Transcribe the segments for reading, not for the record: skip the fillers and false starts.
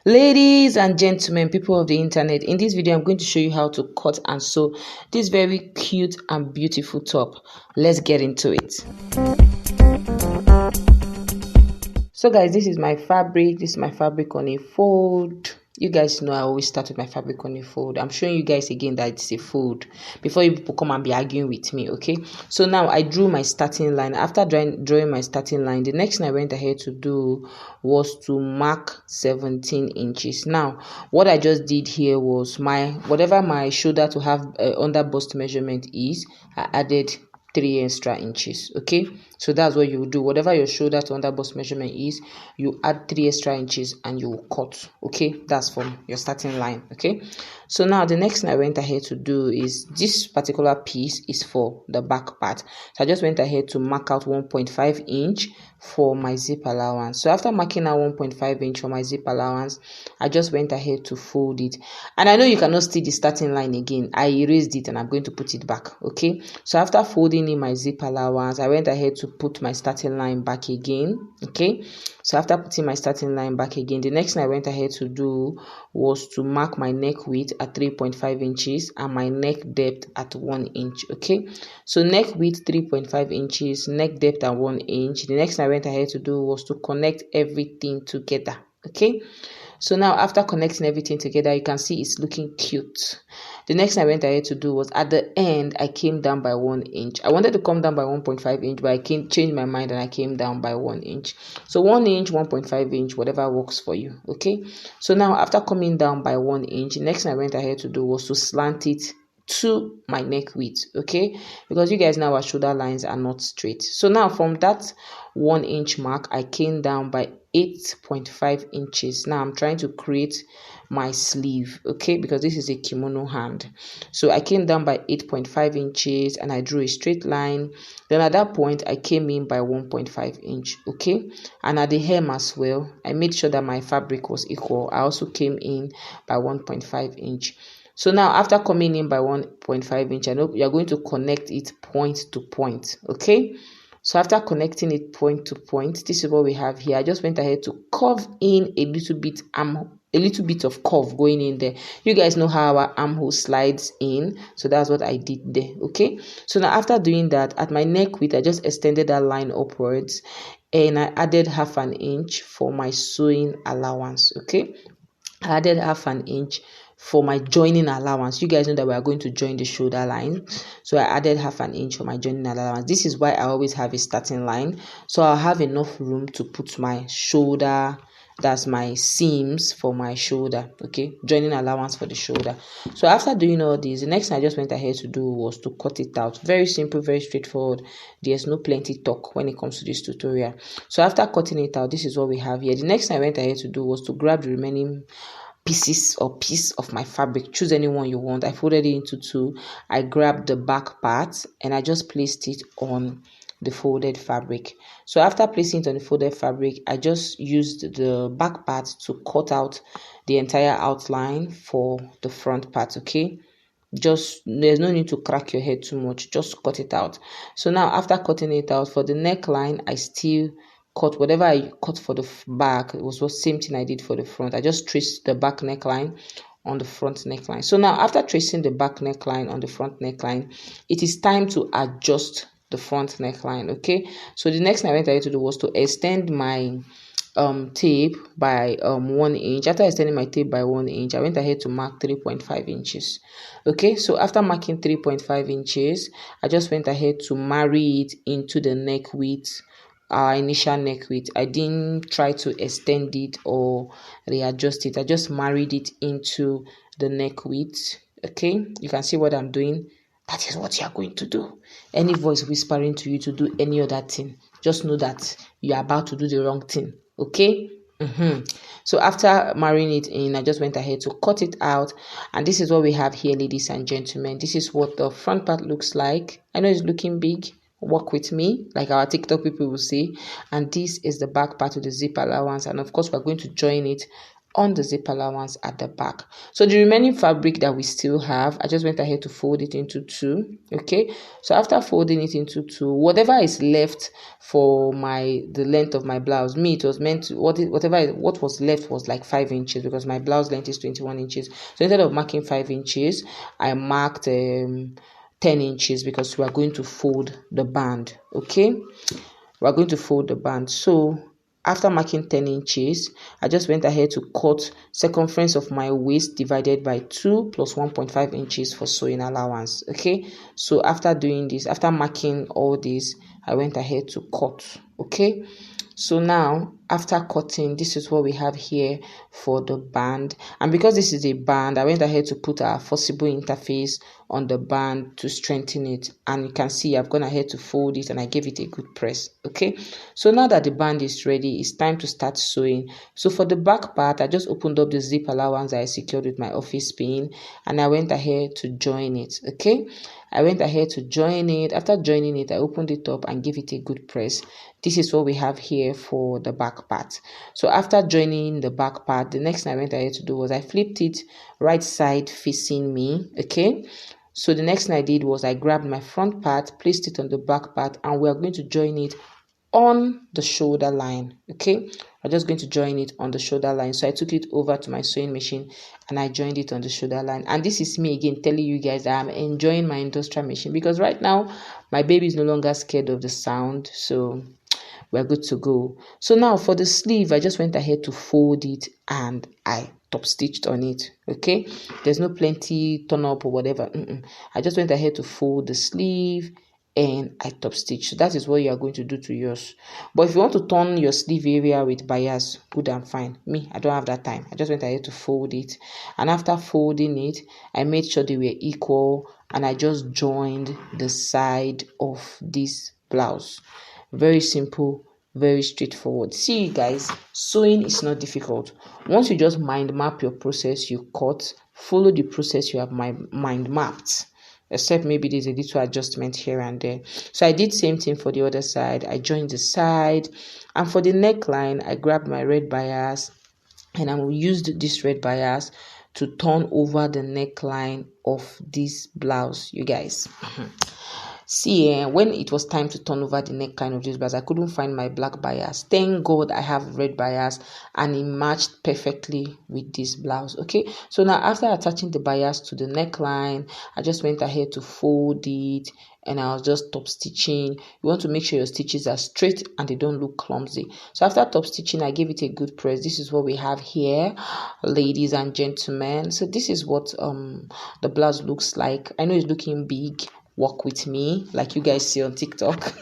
Ladies and gentlemen, people of the internet, in this video I'm going to show you how to cut and sew this very cute and beautiful top. Let's get into it. So guys, this is my fabric. This is my fabric on a fold. You guys know I always start with my fabric on a fold. I'm showing you guys again that it's a fold before you people come and be arguing with me, okay? So now I drew my starting line. After drawing my starting line, the next thing I went ahead to do was to mark 17 inches. Now, what I just did here was whatever my shoulder to have under bust measurement is, I added 3 extra inches. Okay, so that's what you do. Whatever your shoulder to under bust measurement is, you add 3 extra inches and you will cut. Okay, that's from your starting line. Okay, so now the next thing I went ahead to do is, this particular piece is for the back part, so I just went ahead to mark out 1.5 inch for my zip allowance. So after marking out 1.5 inch for my zip allowance, I just went ahead to fold it. And I know you cannot see the starting line again. I erased it and I'm going to put it back. Okay, so after folding in my zip allowance, I went ahead to put my starting line back again. Okay, so after putting my starting line back again, the next thing I went ahead to do was to mark my neck width at 3.5 inches and my neck depth at 1 inch. Okay, so neck width 3.5 inches, neck depth at 1 inch. The next thing I went ahead to do was to connect everything together. Okay, so now after connecting everything together, you can see it's looking cute. The next thing I went ahead to do was, at the end, I came down by 1 inch. I wanted to come down by 1.5 inch, but I changed my mind and I came down by 1 inch. So 1 inch, 1.5 inch, whatever works for you. Okay, so now after coming down by 1 inch, the next thing I went ahead to do was to slant it to my neck width. Okay, because you guys know our shoulder lines are not straight. So now from that 1 inch mark, I came down by 8.5 inches. Now I'm trying to create my sleeve, okay, because this is a kimono hand. So I came down by 8.5 inches and I drew a straight line. Then at that point, I came in by 1.5 inch. Okay, and at the hem as well, I made sure that my fabric was equal. I also came in by 1.5 inch. So now after coming in by 1.5 inch, I know you're going to connect it point to point. Okay, so after connecting it point to point, this is what we have here. I just went ahead to curve in a little bit of curve going in there. You guys know how our armhole slides in, so that's what I did there. Okay, so now after doing that, at my neck width, I just extended that line upwards and I added 1/2 inch for my sewing allowance. Okay, I added 1/2 inch for my joining allowance. You guys know that we are going to join the shoulder line, so I added 1/2 inch for my joining allowance. This is why I always have a starting line, so I'll have enough room to put my shoulder, that's my seams for my shoulder. Okay, joining allowance for the shoulder. So after doing all this, the next thing I just went ahead to do was to cut it out. Very simple, very straightforward. There's no plenty talk when it comes to this tutorial. So after cutting it out, this is what we have here. The next thing I went ahead to do was to grab the remaining piece of my fabric. Choose any one you want. I folded it into 2. I grabbed the back part and I just placed it on the folded fabric. So after placing it on the folded fabric, I just used the back part to cut out the entire outline for the front part. Okay, just, there's no need to crack your head too much, just cut it out. So now after cutting it out, for the neckline, I still cut whatever I cut for the back. It was the same thing I did for the front. I just traced the back neckline on the front neckline. So now after tracing the back neckline on the front neckline, it is time to adjust the front neckline. Okay, so the next thing I went ahead to do was to extend my tape by 1 inch. After extending my tape by 1 inch, I went ahead to mark 3.5 inches. Okay, so after marking 3.5 inches, I just went ahead to marry it into the neck width, our initial neck width. I didn't try to extend it or readjust it. I just married it into the neck width. Okay, you can see what I'm doing. That is what you are going to do. Any voice whispering to you to do any other thing, just know that you are about to do the wrong thing. Okay. So after marrying it in, I just went ahead to cut it out, and this is what we have here, ladies and gentlemen. This is what the front part looks like. I know it's looking big. Work with me, like our TikTok people will say. And this is the back part of the zip allowance, and of course we're going to join it on the zip allowance at the back. So the remaining fabric that we still have, I just went ahead to fold it into two. Okay, so after folding it into two, whatever is left for the length of my blouse, it was meant to, what was left was like 5 inches, because my blouse length is 21 inches. So instead of marking 5 inches, I marked 10 inches, because we are going to fold the band. Okay, we are going to fold the band. So after marking 10 inches, I just went ahead to cut circumference of my waist divided by 2 plus 1.5 inches for sewing allowance. Okay, so after doing this, after marking all this, I went ahead to cut. Okay, so now after cutting, this is what we have here for the band. And because this is a band, I went ahead to put a forcible interface on the band to strengthen it. And you can see I've gone ahead to fold it and I gave it a good press. Okay, so now that the band is ready, it's time to start sewing. So for the back part, I just opened up the zip allowance that I secured with my office pin, and I went ahead to join it. Okay, I went ahead to join it. After joining it, I opened it up and gave it a good press. This is what we have here for the back part. So after joining the back part, the next thing I went ahead to do was I flipped it right side facing me. Okay, so the next thing I did was I grabbed my front part, placed it on the back part, and we are going to join it on the shoulder line. Okay, I'm just going to join it on the shoulder line. So I took it over to my sewing machine and I joined it on the shoulder line. And this is me again telling you guys that I'm enjoying my industrial machine, because right now my baby is no longer scared of the sound. So we're good to go. So now for the sleeve, I just went ahead to fold it and I top stitched on it. Okay, there's no plenty turn up or whatever. I just went ahead to fold the sleeve and I top stitch. So that is what you are going to do to yours. But if you want to turn your sleeve area with bias, good and fine. Me, I don't have that time. I just went ahead to fold it, and after folding it, I made sure they were equal, and I just joined the side of this blouse. Very simple, very straightforward. See, you guys, sewing is not difficult. Once you just mind map your process, you cut, follow the process you have mind mapped, except maybe there's a little adjustment here and there. So I did same thing for the other side. I joined the side, and for the neckline, I grabbed my red bias and I used this red bias to turn over the neckline of this blouse, you guys. See, when it was time to turn over the neckline of this blouse, I couldn't find my black bias. Thank God I have red bias, and it matched perfectly with this blouse. Okay, so now after attaching the bias to the neckline, I just went ahead to fold it, and I was just top stitching. You want to make sure your stitches are straight and they don't look clumsy. So after top stitching, I gave it a good press. This is what we have here, ladies and gentlemen. So this is what the blouse looks like. I know it's looking big. Walk with me, like you guys see on TikTok.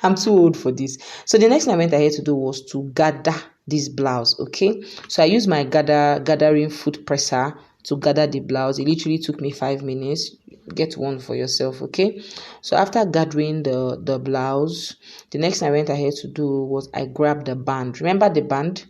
I'm too old for this. So the next thing I went ahead to do was to gather this blouse. Okay, so I used my gathering foot presser to gather the blouse. It literally took me 5 minutes. Get one for yourself. Okay, so after gathering the blouse, the next thing I went ahead to do was I grabbed the band. Remember the band?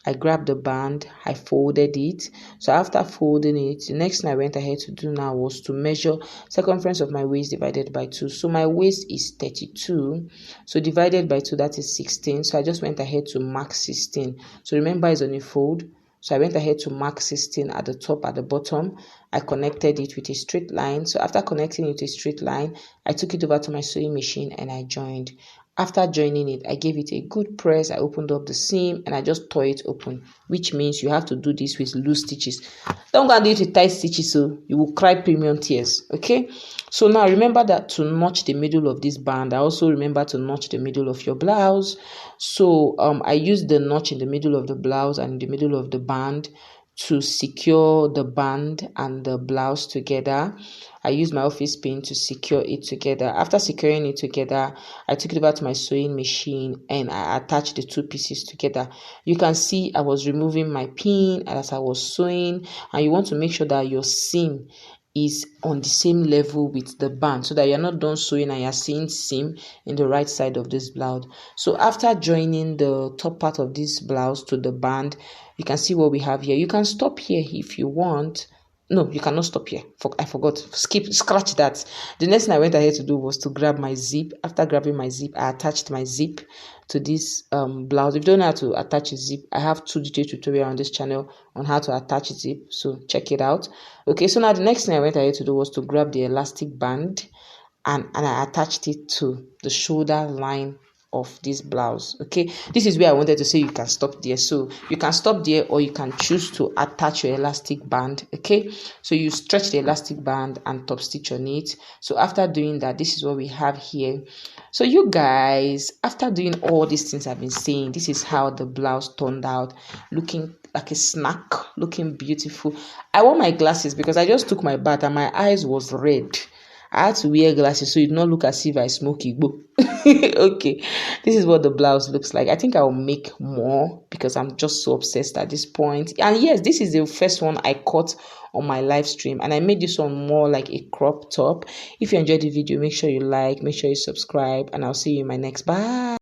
I grabbed the band, I folded it. So after folding it, the next thing I went ahead to do now was to measure circumference of my waist divided by 2. So my waist is 32. So divided by 2, that is 16. So I just went ahead to mark 16. So remember, it's on a fold. So I went ahead to mark 16 at the top, at the bottom. I connected it with a straight line. So after connecting it with a straight line, I took it over to my sewing machine and I joined. After joining it, I gave it a good press. I opened up the seam and I just tore it open, which means you have to do this with loose stitches. Don't go and do it with tight stitches, so you will cry premium tears. Okay, so now remember that to notch the middle of this band, I also remember to notch the middle of your blouse. So I used the notch in the middle of the blouse and in the middle of the band to secure the band and the blouse together. I used my office pin to secure it together. After securing it together, I took it over to my sewing machine and I attached the two pieces together. You can see I was removing my pin as I was sewing, and you want to make sure that your seam is on the same level with the band so that you're not done sewing and you're seeing seam in the right side of this blouse. So after joining the top part of this blouse to the band, you can see what we have here. You can stop here if you want. no, you cannot stop here. I forgot. Scratch that. The next thing I went ahead to do was to grab my zip. After grabbing my zip, I attached my zip to this blouse. If you don't know how to attach a zip, I have 2 detailed tutorials on this channel on how to attach a zip, so check it out. Okay, so now the next thing I went ahead to do was to grab the elastic band and I attached it to the shoulder line of this blouse. Okay, this is where I wanted to say you can stop there. So you can stop there, or you can choose to attach your elastic band. Okay, so you stretch the elastic band and top stitch on it. So after doing that, this is what we have here. So you guys, after doing all these things I've been saying, this is how the blouse turned out, looking like a snack, looking beautiful. I wore my glasses because I just took my bath and my eyes was red. I had to wear glasses so it did not look as if I smoke igbo. Okay, this is what the blouse looks like. I think I'll make more because I'm just so obsessed at this point. And yes, this is the first one I cut on my live stream, and I made this one more like a crop top. If you enjoyed the video, make sure you like, make sure you subscribe, and I'll see you in my next. Bye.